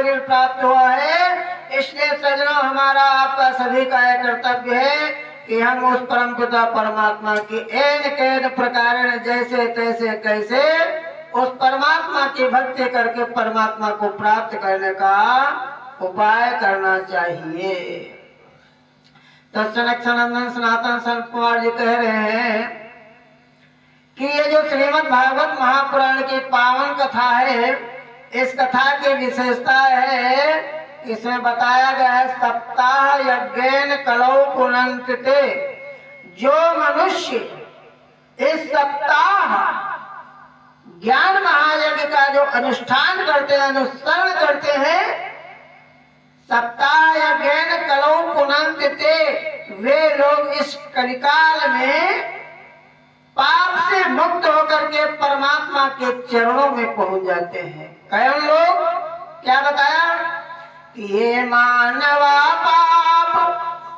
शरीर प्राप्त हुआ है। इसलिए सज्जनों, हमारा आपका सभी का यह कर्तव्य है कि हम उस परम पिता परमात्मा की एन कैन प्रकार जैसे तैसे कैसे उस परमात्मा की भक्ति करके परमात्मा को प्राप्त करने का उपाय करना चाहिए। तो सनक सनातन संत कुमार जी कह रहे हैं कि ये जो श्रीमद् भागवत महापुराण की पावन कथा है, इस कथा की विशेषता है, इसमें बताया गया है सप्ताह यज्ञेन कलौ पुनन्ते। जो मनुष्य इस सप्ताह ज्ञान महायज्ञ का जो अनुष्ठान करते हैं, अनुसरण करते हैं, सप्ताह यज्ञेन कलौ पुनन्ते, वे लोग इस कलिकाल में पाप से मुक्त होकर के परमात्मा के चरणों में पहुंच जाते हैं। कौन लोग? क्या बताया कि ये मानवा पाप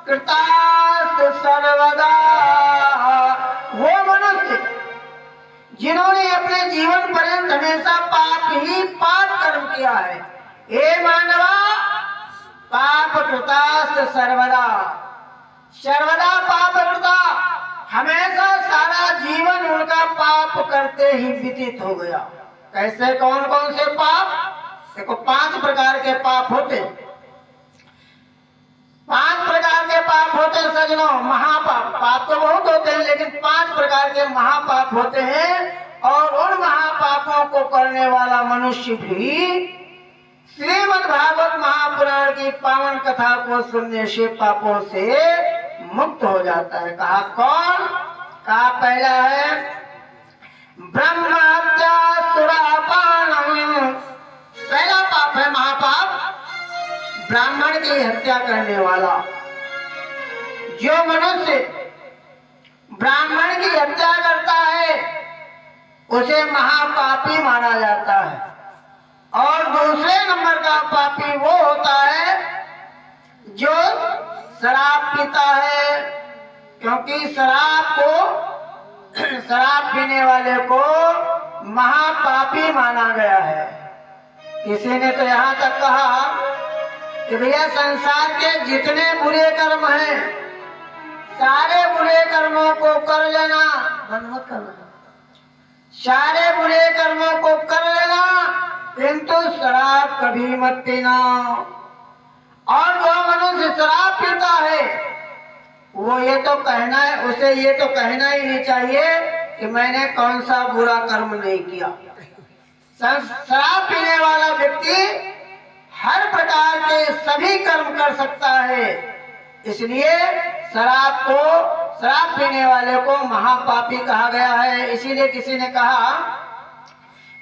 कृतास्त सर्वदा, वो मनुष्य जिन्होंने अपने जीवन पर्यंत हमेशा पाप ही पाप कर्म किया है। ये मानवा पाप कृतास्त सर्वदा, सर्वदा पाप कृता, हमेशा सारा जीवन उनका पाप करते ही व्यतीत हो गया। कैसे? कौन कौन से पाप? देखो, 5 प्रकार के पाप होते, 5 प्रकार के पाप होते हैं सज्जनों। महापाप, पाप तो बहुत होते हैं, लेकिन 5 प्रकार के महापाप होते हैं। और उन महापापों को करने वाला मनुष्य भी श्रीमद् भागवत महापुराण की पावन कथा को सुनने से पापों से मुक्त हो जाता है। कहा कौन? कहा पहला है ब्रह्म हत्या सुरापानम। पहला पाप है महापाप, ब्राह्मण की हत्या करने वाला। जो मनुष्य ब्राह्मण की हत्या करता है उसे महापापी माना जाता है। और दूसरे नंबर का पापी वो होता है जो शराब पीता है, क्योंकि शराब पीने वाले को महापापी माना गया है। किसी ने तो यहाँ तक कहा कि भैया संसार के जितने बुरे कर्म हैं, सारे बुरे कर्मों को कर लेना, बंद मत करना, सारे बुरे कर्मों को कर लेना, किंतु शराब कभी मत पीना। और जो मनुष्य शराब पीता है वो ये तो कहना है, उसे ये तो कहना ही नहीं चाहिए कि मैंने कौन सा बुरा कर्म नहीं किया। शराब पीने वाला व्यक्ति हर प्रकार के सभी कर्म कर सकता है। इसलिए शराब पीने वाले को महापापी कहा गया है। इसीलिए किसी ने कहा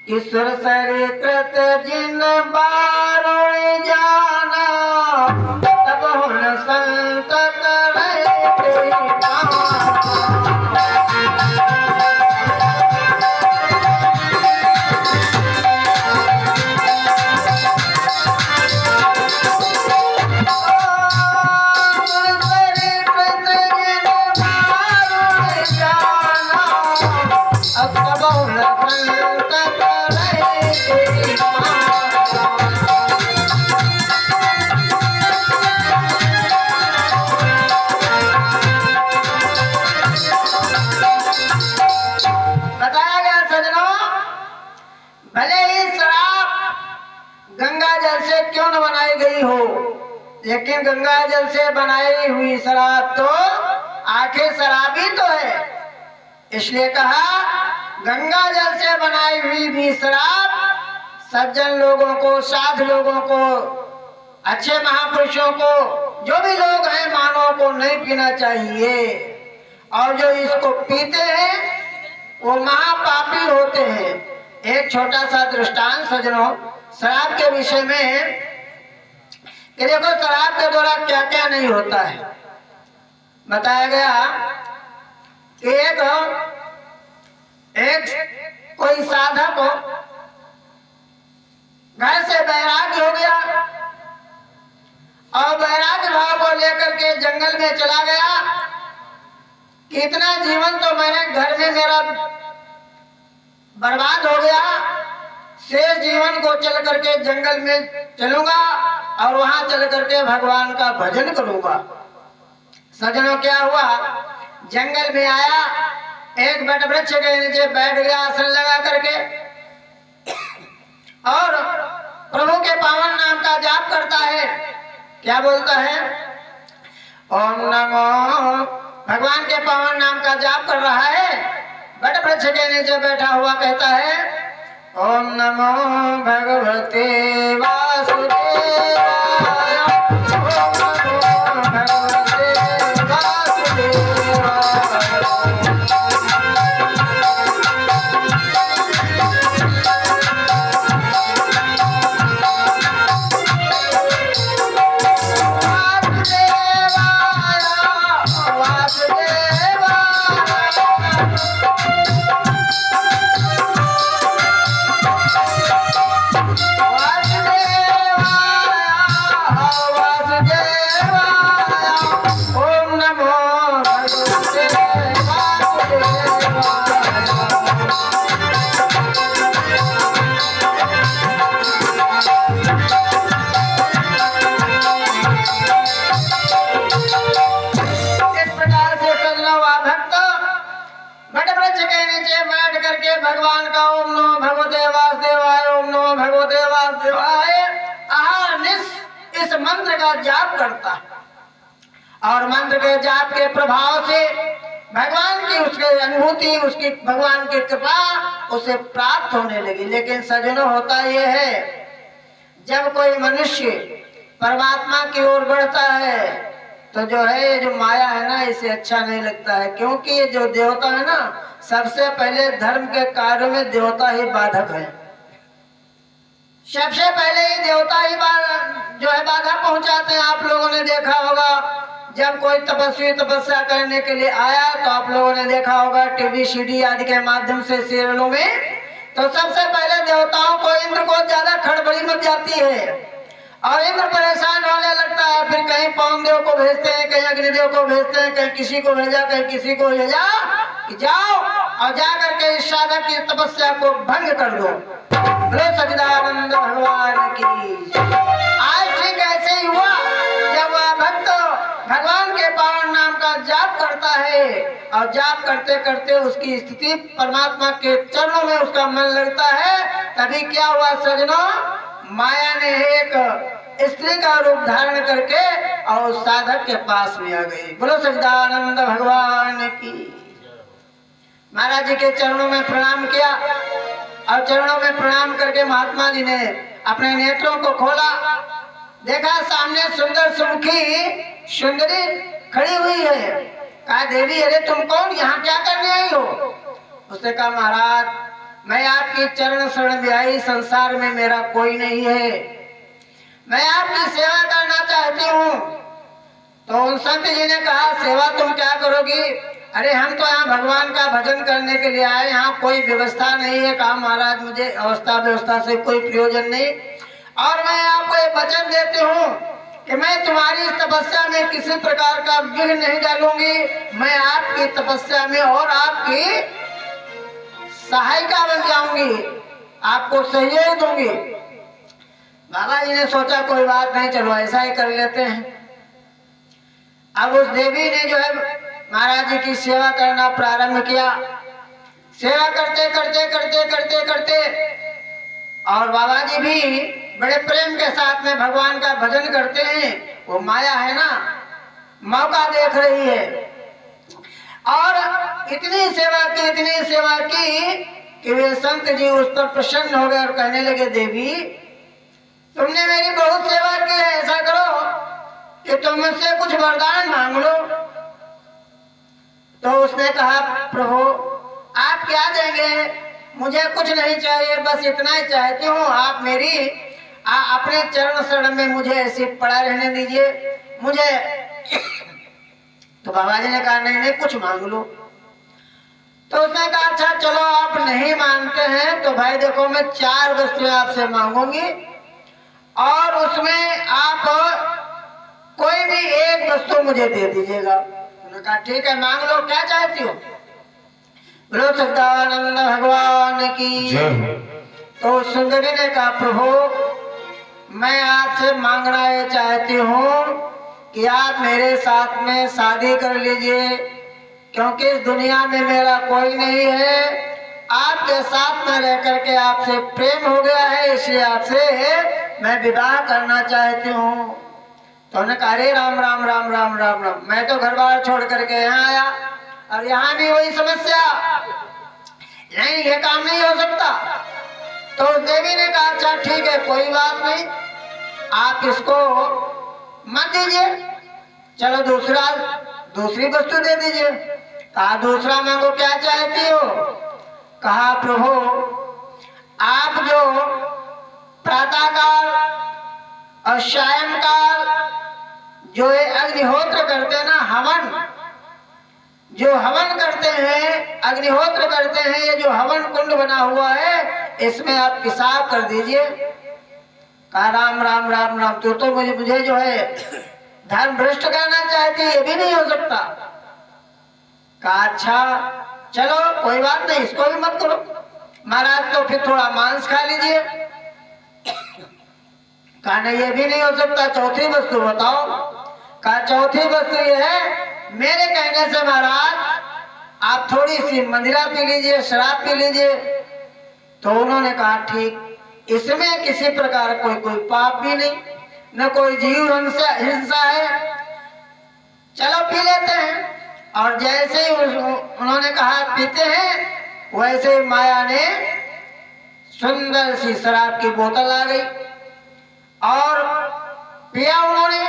कि सुरसरी कृत जिन बारों जाना, तब हुन संत करे लेकिन गंगा जल से बनाई हुई शराब तो आखिर शराबी तो है। इसलिए कहा गंगा जल से बनाई हुई भी शराब सज्जन लोगों को, साधु लोगों को, अच्छे महापुरुषों को, जो भी लोग हैं मानव को नहीं पीना चाहिए। और जो इसको पीते हैं वो महापापी होते हैं। एक छोटा सा दृष्टांत सज्जनों शराब के विषय में कि देखो शराब के द्वारा क्या क्या नहीं होता है। बताया गया कि एक कोई साधक हो, घर से बैराग्य हो गया और बैराग्य भाव को लेकर के जंगल में चला गया कि इतना जीवन तो मैंने घर में मेरा बर्बाद हो गया, शेष जीवन को चल करके जंगल में चलूंगा और वहां चल करके भगवान का भजन करूंगा। सजनों, क्या हुआ, जंगल में आया, एक बट वृक्ष के नीचे बैठ गया आसन लगा करके और प्रभु के पावन नाम का जाप करता है। क्या बोलता है? ओम नमो, भगवान के पावन नाम का जाप कर रहा है। बट वृक्ष के नीचे बैठा हुआ कहता है, ओम नमो भगवते वासुदेवाय, ओम नमो भगवते वासुदेवाय। भगवान का ओम नमो भगवते वासुदेवाय, ओम नमो भगवते वासुदेवाय इस मंत्र का जाप करता है और मंत्र के जाप के प्रभाव से भगवान की उसकी अनुभूति, उसकी भगवान की कृपा उसे प्राप्त होने लगी। लेकिन सजनों, होता यह है, जब कोई मनुष्य परमात्मा की ओर बढ़ता है तो जो है, ये जो माया है ना, इसे अच्छा नहीं लगता है। क्योंकि ये जो देवता है ना, सबसे पहले धर्म के कार्यों में देवता ही बाधक है। सबसे पहले ये देवता ही जो है बाधा पहुंचाते हैं। आप लोगों ने देखा होगा, जब कोई तपस्वी तपस्या करने के लिए आया तो आप लोगों ने देखा होगा टीवी सीडी आदि के माध्यम से सीरियलों में, तो सबसे पहले देवताओं को, इंद्र को ज्यादा खड़बड़ी मच जाती है और इंद्र परेशान होने लगता है। फिर कहीं पवन देव को भेजते हैं, कहीं अग्निदेव को भेजते हैं, कहीं किसी को भेजा, कहीं किसी को भेजा कि जाओ और जा करके इस साधक की तपस्या को भंग कर दो। बोलो सच्चिदानंद भगवान की। आज ठीक ऐसे ही हुआ, जब वह भक्त भगवान के पावन नाम का जाप करता है और जाप करते करते उसकी स्थिति परमात्मा के चरणों में उसका मन लगता है, तभी क्या हुआ सजनों, माया ने एक स्त्री का रूप धारण करके और उस साधक के पास में आ गई। बोलो सच्चिदानंद भगवान की। महाराज जी के चरणों में प्रणाम किया और चरणों में प्रणाम करके महात्मा जी ने अपने नेत्रों को खोला, देखा सामने सुंदर सुमुखी सुंदरी खड़ी हुई है। कहा, देवी अरे तुम कौन, यहाँ क्या करने आई हो? उसने कहा, महाराज मैं आपकी चरण शरण में आई, संसार में मेरा कोई नहीं है, मैं आपकी सेवा करना चाहती हूँ। तो उन संत जी ने कहा, सेवा तुम क्या करोगी? अरे हम तो यहाँ भगवान का भजन करने के लिए आए, यहाँ कोई व्यवस्था नहीं है। कहा, महाराज मुझे अवस्था व्यवस्था से कोई प्रयोजन नहीं, और मैं आपको एक वचन देती हूँ कि मैं तुम्हारी तपस्या में किसी प्रकार का विघ्न नहीं डालूंगी। मैं आपकी तपस्या में और आपकी सहायिका बन जाऊंगी, आपको सहयोग दूंगी। बाबा जी ने सोचा कोई बात नहीं, चलो ऐसा ही कर लेते हैं। अब उस देवी ने जो है महाराज जी की सेवा करना प्रारंभ किया। सेवा करते करते करते करते करते और बाबा जी भी बड़े प्रेम के साथ में भगवान का भजन करते हैं। वो माया है ना, मौका देख रही है और इतनी सेवा की कि वे संत जी उस पर प्रसन्न हो गए और कहने लगे, देवी तुमने मेरी बहुत सेवा की है, ऐसा करो कि तुम मुझसे कुछ वरदान मांग लो। तो उसने कहा, प्रभु आप क्या देंगे? मुझे कुछ नहीं चाहिए, बस इतना ही चाहती हूँ, आप मेरी अपने चरण शरण में मुझे ऐसे पड़ा रहने दीजिए मुझे। तो बाबा जी ने कहा, नहीं नहीं कुछ मांग लो। तो उसने कहा, अच्छा चलो आप नहीं मानते हैं तो भाई देखो मैं 4 वस्तुएं आपसे मांगूंगी और उसमें आप कोई भी एक वस्तु मुझे दे दीजिएगा। उन्होंने कहा, ठीक है मांग लो, क्या चाहती हो? बोलो सच्चिदानंद भगवान की। तो सुंदरी ने कहा, प्रभु मैं आपसे मांगना ये चाहती हूँ कि आप मेरे साथ में शादी कर लीजिए, क्योंकि इस दुनिया में मेरा कोई नहीं है। आपके साथ में रह करके आपसे प्रेम हो गया है, इसलिए आपसे मैं विवाह करना चाहती हूँ। तो उन्होंने कहा, अरे राम राम राम राम राम राम, मैं तो घर बार छोड़ करके यहाँ आया और यहाँ भी वही समस्या, नहीं ये काम नहीं हो सकता। तो उस देवी ने कहा, अच्छा ठीक है कोई बात नहीं, आप इसको मत दीजिए, चलो दूसरी वस्तु दे दीजिए। कहा, दूसरा मांगो, क्या चाहती हो? कहा, प्रभु आप जो प्रातःकाल और सायंकाल जो ये अग्निहोत्र करते हैं ना, जो हवन करते हैं, अग्निहोत्र करते हैं, ये जो हवन कुंड बना हुआ है इसमें आप पेशाब कर दीजिए। कहा, राम राम राम राम, तो मुझे जो है धर्म भ्रष्ट करना चाहती, ये भी नहीं हो सकता। कहा, अच्छा चलो कोई बात नहीं, इसको भी मत करो महाराज, तो फिर थोड़ा मांस खा लीजिए। कहा, नहीं ये भी नहीं हो सकता, चौथी वस्तु बताओ। कहा, चौथी वस्तु ये है, मेरे कहने से महाराज आप थोड़ी सी मदिरा पी लीजिए, शराब पी लीजिए। तो उन्होंने कहा, ठीक, इसमें किसी प्रकार कोई पाप भी नहीं, न कोई जीव हिंसा है, चलो पी लेते हैं। और जैसे ही उन्होंने कहा पीते हैं, वैसे ही माया ने सुंदर सी शराब की बोतल आ गई और पिया उन्होंने।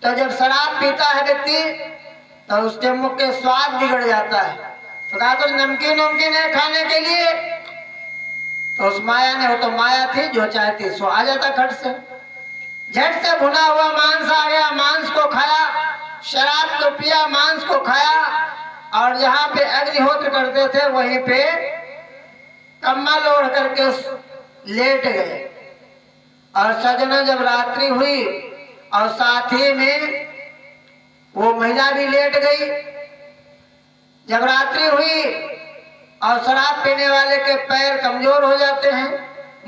तो जब शराब पीता है व्यक्ति तो उसके मुख के स्वाद बिगड़ जाता है। तो कहा, कुछ नमकीन है खाने के लिए? तो उस माया ने, वो तो माया थी, जो चाहती सो आ जाता खट से। झट से भुना हुआ मांस आ गया, मांस को खाया, शराब को पिया, मांस को खाया, और जहाँ पे अग्निहोत्र करते थे वहीं पे कम्बल ओढ़ करके लेट गए। और सजना जब रात्रि हुई और साथ ही में वो महिला भी लेट गई। जब रात्रि हुई और शराब पीने वाले के पैर कमजोर हो जाते हैं,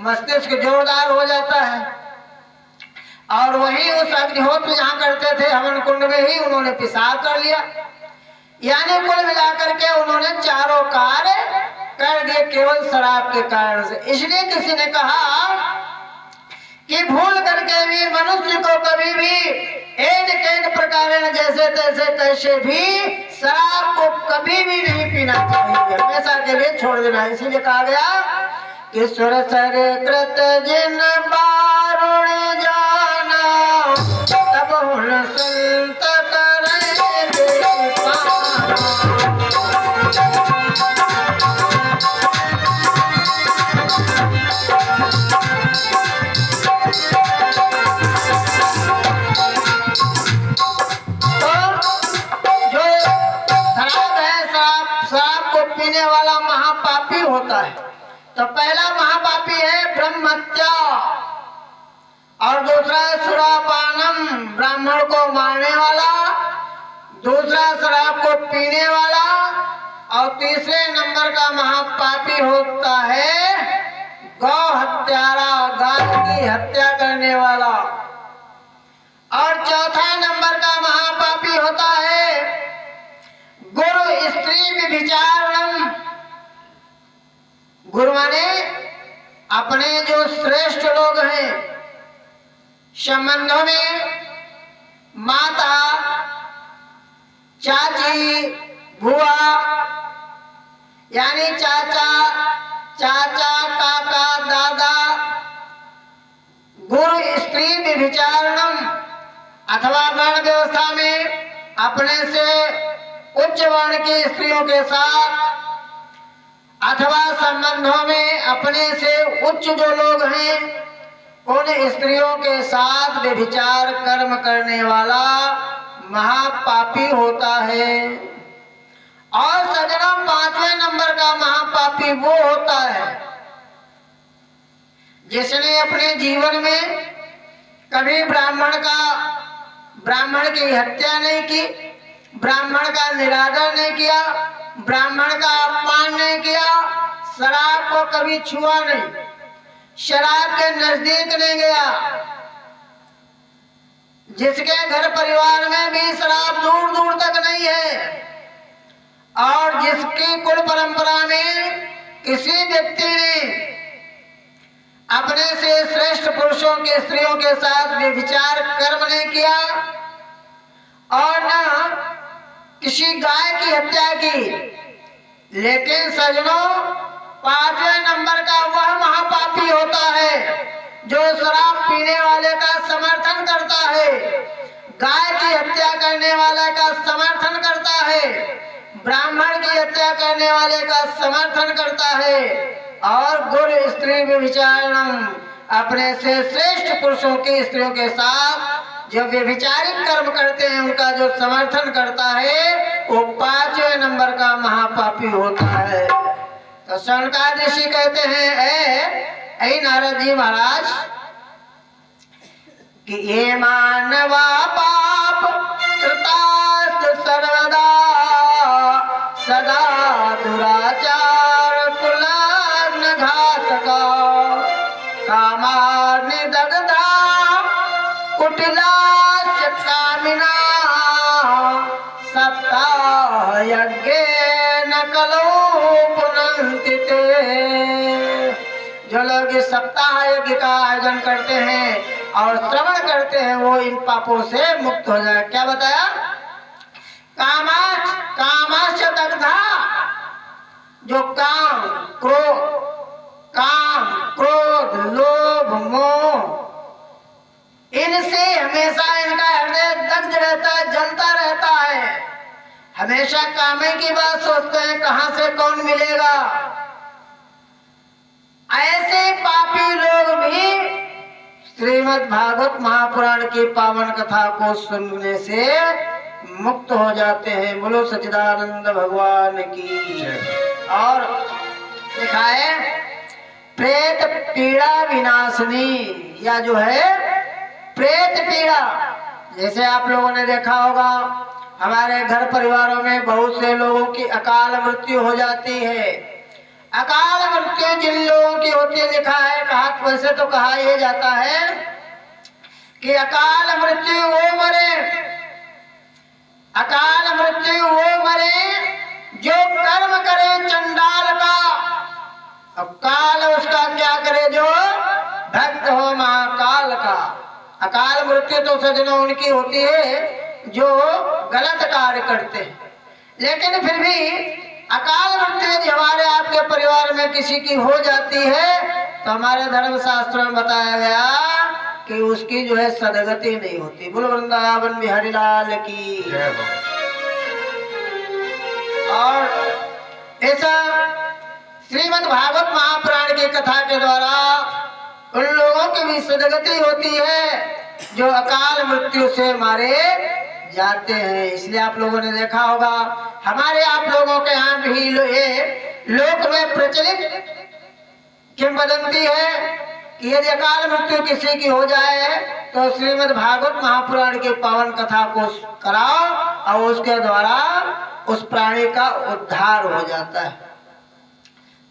मस्तिष्क जोरदार हो जाता है, और वहीं उस अग्निहोत्र जहाँ करते थे हवन कुंड में ही उन्होंने पेशाब कर लिया। यानी कुल मिलाकर के उन्होंने चारों कार्य कर दिए केवल शराब के कारण से। इसलिए किसी ने कहा कि भूल करके भी मनुष्य को कभी भी एन प्रकार जैसे तैसे कैसे भी शराब को कभी भी नहीं पीना चाहिए, हमेशा के लिए छोड़ देना। इसीलिए कहा गया कि सुर सर कृत जिन बारुण जाना, तब हुन संत करेंगे पीने वाला महापापी होता है। तो पहला महापापी है ब्रह्म हत्या, और दूसरा है सुरापानम, ब्राह्मण को मारने वाला, दूसरा शराब को पीने वाला, और तीसरे नंबर का महापापी होता है गौ हत्यारा, गाय की हत्या करने वाला, और चौथा नंबर का महापापी होता है गुरु स्त्री व्यभिचारणम। गुरु माने अपने जो श्रेष्ठ लोग हैं संबंधों में, माता, चाची, बुआ, यानी चाचा, काका, दादा, गुरु स्त्री व्यभिचारणम, अथवा वर्ण व्यवस्था में अपने से उच्च वर्ण की स्त्रियों के साथ, अथवा संबंधों में अपने से उच्च जो लोग हैं उन स्त्रियों के साथ व्यभिचार कर्म करने वाला महापापी होता है। और सजना पांचवें नंबर का महापापी वो होता है जिसने अपने जीवन में कभी ब्राह्मण की हत्या नहीं की, ब्राह्मण का निरादर नहीं किया, ब्राह्मण का अपमान नहीं किया, शराब को कभी छुआ नहीं, शराब के नजदीक नहीं गया। जिसके घर परिवार में भी शराब दूर दूर तक नहीं है और जिसकी कुल परंपरा में किसी व्यक्ति ने अपने से श्रेष्ठ पुरुषों के स्त्रियों के साथ व्यभिचार कर्म नहीं किया और न किसी गाय की हत्या की, लेकिन सजनों 5वें नंबर का वह महापापी होता है जो शराब पीने वाले का समर्थन करता है, गाय की हत्या करने वाले का समर्थन करता है, ब्राह्मण की हत्या करने वाले का समर्थन करता है और गुर स्त्री व्यभिचारणम अपने से श्रेष्ठ पुरुषों की स्त्रियों के साथ जो व्यभिचारिक कर्म करते हैं उनका जो समर्थन करता है वो 5वें नंबर का महापापी होता है। तो सनकादिक ऋषि कहते हैं ऐ नारद जी महाराज कि ये मानवा पाप कृतास्त सर्वदा सदा दुराचार कुलाग्न घातका कामाग्नि दग्धा कुटिला कामिना सप्ताह यज्ञ न कलो पुनन्ति ते। जो लोग इस सप्ताह यज्ञ का आयोजन करते हैं और श्रवण करते हैं वो इन पापों से मुक्त हो जाए। क्या बताया? कामाच दग्धा, जो काम क्रोध लोभ मोह इनसे हमेशा इनका हृदय दग्ध रहता है, जलता रहता है, हमेशा कामे की बात सोचते हैं कहां से कौन मिलेगा। ऐसे पापी लोग भी श्रीमद् भागवत महापुराण की पावन कथा को सुनने से मुक्त हो जाते हैं। बोलो सच्चिदानंद भगवान की। और लिखा है प्रेत पीड़ा विनाशनी, या जो है प्रेत पीड़ा, जैसे आप लोगों ने देखा होगा हमारे घर परिवारों में बहुत से लोगों की अकाल मृत्यु हो जाती है। अकाल मृत्यु जिन लोगों की होती है, लिखा है कहा, वैसे तो कहा यह जाता है कि अकाल मृत्यु वो मरे, अकाल मृत्यु वो मरे जो कर्म करे चंडाल का, और काल उसका क्या करे जो भक्त हो महाकाल का। अकाल मृत्यु तो सजनों उनकी होती है जो गलत कार्य करते हैं, लेकिन फिर भी अकाल मृत्यु यदि हमारे आपके परिवार में किसी की हो जाती है तो हमारे धर्म शास्त्रों में बताया गया कि उसकी जो है सदगति नहीं होती। बोलो वृंदावन बिहारी लाल की। और ऐसा श्रीमद् भागवत महापुराण की कथा के द्वारा उन लोगों की भी सदगति होती है जो अकाल मृत्यु से मारे जाते हैं। इसलिए आप लोगों ने देखा होगा हमारे आप लोगों के यहाँ भी लोक में प्रचलित किंवदंती है कि यदि अकाल मृत्यु किसी की हो जाए तो श्रीमद् भागवत महापुराण की पावन कथा को कराओ और उसके द्वारा उस प्राणी का उद्धार हो जाता है।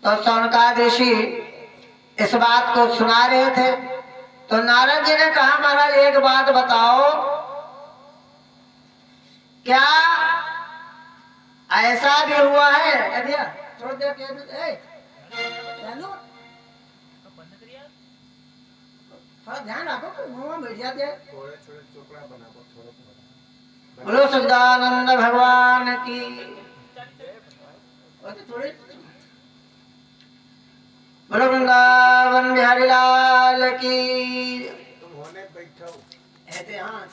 तो सौनकादिक ऋषि इस बात को सुना रहे थे तो नारद जी ने कहा महाराज एक बात बताओ, क्या ऐसा भी हुआ है? छोड़ दे थोड़ा ध्यान रखो, मुंह में बैठ जाते। बोलो सच्चिदानंद भगवान की। बोलो वृंदावन बिहारी लाल की। तुम होने बैठो ऐसे, हाँ